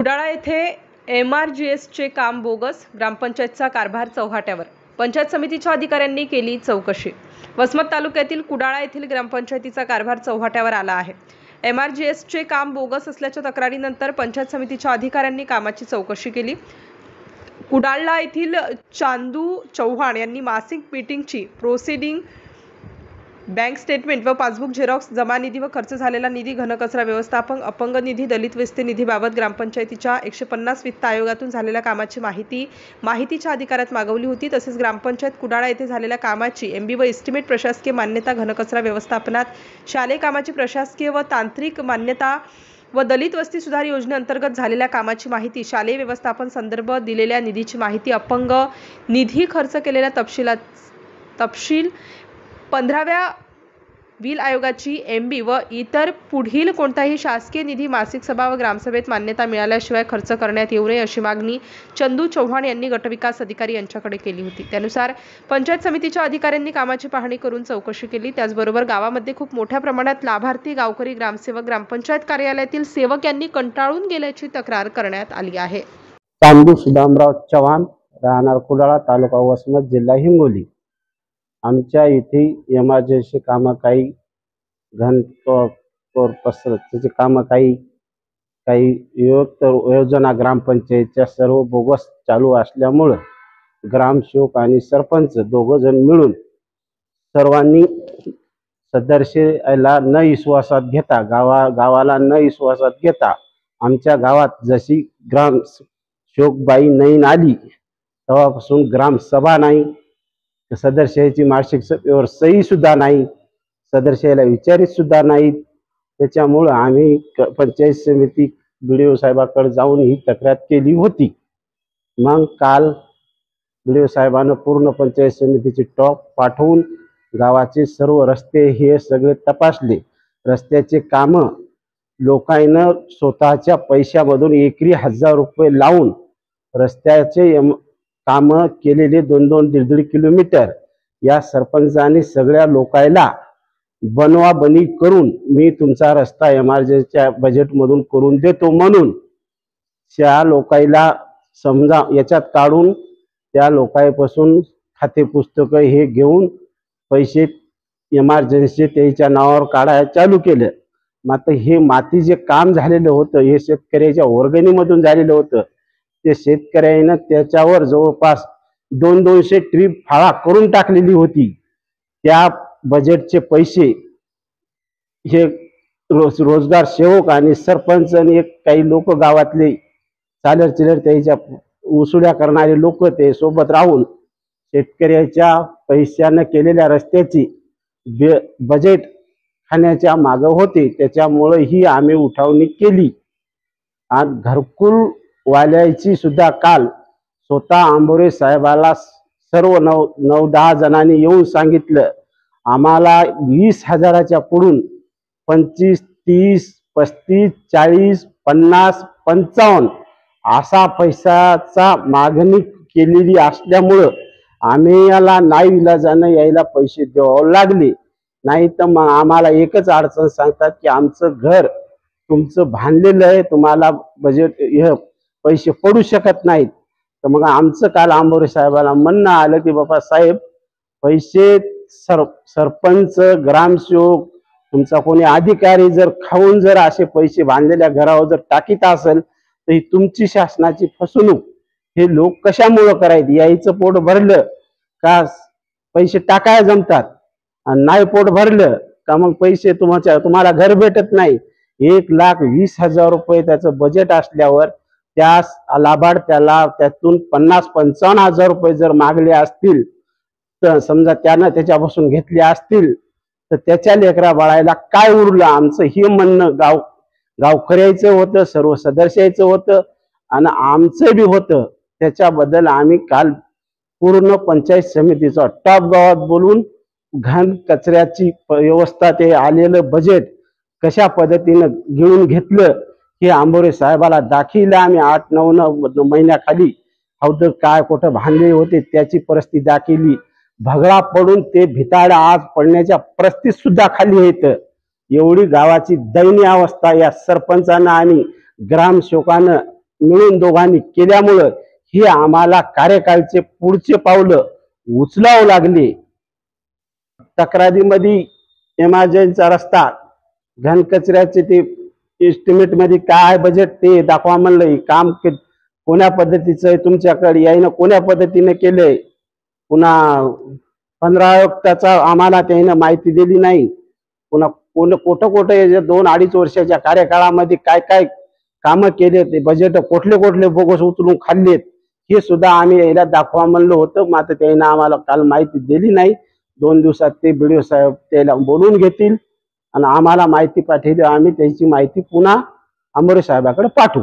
कुडाळा येथे MRGSचे काम बोगस, ग्रामपंचायतचा कारभार चव्हाट्यावर. पंचायत समितीच्या अधिकाऱ्यांनी केली चौकशी. वसमत तालुक्यातील कुडाळा येथील ग्रामपंचायतीचा कारभार चव्हाट्यावर आला आहे. MRGSचे काम बोगस असल्याच्या तक्रारीनंतर पंचायत समितीच्या अधिकाऱ्यांनी कामाची चौकशी केली. कुडाळा येथील चांदू चव्हाण यांनी मासिक मीटिंगची प्रोसिडिंग, बँक स्टेटमेंट व पासबुक झेरॉक्स, जमा निधी व खर्च झालेला निधी, घनकचरा व्यवस्थापन, अपंग निधी, दलित वस्ती निधीबाबत ग्रामपंचायतीच्या 150 वित्त आयोगातून झालेल्या कामाची माहितीच्या अधिकारात मागवली होती. तसेच ग्रामपंचायत कुडाळा येथे झालेल्या कामाची MB व एस्टिमेट, प्रशासकीय मान्यता, घनकचरा व्यवस्थापनात शालेय कामाची प्रशासकीय व तांत्रिक मान्यता व दलित वस्ती सुधार योजनेअंतर्गत झालेल्या कामाची माहिती, शालेय व्यवस्थापन संदर्भ, दिलेल्या निधीची माहिती, अपंग निधी खर्च केलेल्या तपशील, 15व्या बिल आयोगाची MB व इतर पुढील कोणताही शासकीय निधी मासिक सभा व ग्रामसभेत मान्यता मिळाल्याशिवाय खर्च करण्यात येऊ नये अशी मागणी चंदू चव्हाण यांनी गटविकास अधिकारी यांच्याकडे केली होती. त्यानुसार पंचायत समितीच्या अधिकाऱ्यांनी कामाची पाहणी करून चौकशी केली. त्याचबरोबर गावामध्ये खूप मोठ्या प्रमाणात लाभार्थी, गावकरी, ग्रामसेवक, ग्रामपंचायत कार्यालयातील सेवक यांनी कंटाळून गेल्याची तक्रार करण्यात आली आहे. चांदू सुदामराव चव्हाण, राहणार कुडाळा, तालुका वसमत, जिल्हा हिंगोली. आमच्या इथे एमर्जन्सी कामं काही त्याचे कामं काही योजना ग्रामपंचायतच्या सर्व बोगस चालू असल्यामुळं ग्रामसेवक आणि सरपंच दोघं जण मिळून सर्वांनी सदस्याला न विश्वासात घेता, गावाला न विश्वासात घेता, आमच्या गावात जशी ग्रामसेवकबाई नवीन आली तेव्हापासून ग्रामसभा नाही, सदस्याची मासिक सभेवर सही सुद्धा नाही, सदस्याला विचारित सुद्धा नाहीत. त्याच्यामुळं आम्ही पंचायत समिती BDO साहेबाकडे जाऊन ही तक्रार केली होती. मग काल BDO साहेबांना पूर्ण पंचायत समितीची टॉप पाठवून गावाचे सर्व रस्ते हे सगळे तपासले. रस्त्याचे कामं लोकांना स्वतःच्या पैशामधून एकरी 1000 रुपये लावून रस्त्याचे कामं केलेले 2-2, 1.5 किलोमीटर या सरपंचांनी सगळ्या लोकांना बनवाबनी करून मी तुमचा रस्ता एमर्जन्सीच्या बजेटमधून करून देतो म्हणून त्या लोकांना समजा याच्यात काढून त्या लोकांपासून खाते पुस्तकं हे घेऊन पैसे एमर्जन्सी त्याच्या नावावर काढायला चालू केलं. मात्र हे मातीचे काम झालेलं होतं, हे शेतकऱ्याच्या वर्गणीमधून झालेलं होतं. ते शेतकऱ्यांना त्याच्यावर जवळपास 200 ट्रीप फाळा करून टाकलेली होती. त्या बजेटचे पैसे हे रोजगार सेवक आणि सरपंच आणि काही लोक गावातले चालर चिलर त्याच्या उसूड्या करणारे लोक ते सोबत राहून शेतकऱ्याच्या पैशानं केलेल्या रस्त्याची बजेट खाण्याच्या मागं होते. त्याच्यामुळे ही आम्ही उठावणी केली. आणि घरकुल वाल्याची सुद्धा काल स्वतः आंबोरे साहेबाला सर्व 9-10 जणांनी येऊन सांगितलं, आम्हाला 20,000च्या पुढून 25, 30, 35, 40, 50, 55 असा पैशाचा मागणी केलेली असल्यामुळं आम्ही याला नाईलाजानं यायला पैसे द्यावं लागले. नाही तर मग आम्हाला एकच अडचण सांगतात की आमचं घर तुमचं बांधलेलं आहे, तुम्हाला बजेट हे पैसे पडू शकत नाहीत. तर मग आमचं काल आंबोरे साहेबाला म्हणणं आलं की बाबा साहेब, पैसे सरपंच, ग्रामसेवक, तुमचा कोणी अधिकारी जर खाऊन जर असे पैसे बांधलेल्या घरावर जर टाकीत असेल तर ही तुमची शासनाची फसवणूक. हे लोक कशामुळं करायचे? यायचं पोट भरलं का पैसे टाकायला जमतात, आणि नाही पोट भरलं का मग पैसे तुम्हाला घर भेटत नाही. 1,20,000 रुपये त्याचं बजेट असल्यावर त्या लाभार्थ्याला त्यातून 50-55,000 रुपये जर मागले असतील तर समजा त्यानं त्याच्यापासून घेतले असतील तर त्याच्या लेकरा बाळायला काय उरलं? आमचं हे म्हणणं गावकऱ्याचं होतं, सर्व सदस्याचं होतं आणि आमचं बी होतं. त्याच्याबद्दल आम्ही काल पूर्ण पंचायत समितीचा टॉप गावात बोलून घन कचऱ्याची व्यवस्था, ते आलेलं बजेट कशा पद्धतीनं घेऊन घेतलं हे आंबोरे साहेबाला दाखिलं. आम्ही 8-9 महिन्याखाली हौद काय कुठं बांधले होते त्याची परिस्थिती दाखिली. भगडा पडून ते भिताड आज पडण्याच्या परिस्थितीत सुद्धा खाली येतं. एवढी गावाची दयनीय अवस्था या सरपंचानं आणि ग्रामसेवकानं मिळून दोघांनी केल्यामुळं हे आम्हाला कार्यकाळचे पुढचे पावलं उचलावं लागले. तक्रारीमध्ये एमआरजनचा रस्ता घनकचऱ्याचे ते एस्टिमेट मध्ये काय बजेट ते दाखवा म्हणलं. काम कोण्या पद्धतीचं आहे तुमच्याकडे यायनं कोण्या पद्धतीने केलंय. पुन्हा 15 आयुक्ताचा आम्हाला त्यानं माहिती दिली नाही. पुन्हा कुठं या 2-2.5 वर्षाच्या कार्यकाळामध्ये काय काय कामं केले ते बजेट कुठले बोगस उचलून खाल्लेत हे सुद्धा आम्ही याला दाखवा म्हणलं होतं. मात्र त्यानं आम्हाला काल माहिती दिली नाही. 2 दिवसात ते BDO साहेब त्याला बोलून घेतील आणि आम्हाला माहिती पाठवली. आम्ही त्याची माहिती पुन्हा आमोरे साहेबाकडे पाठवू.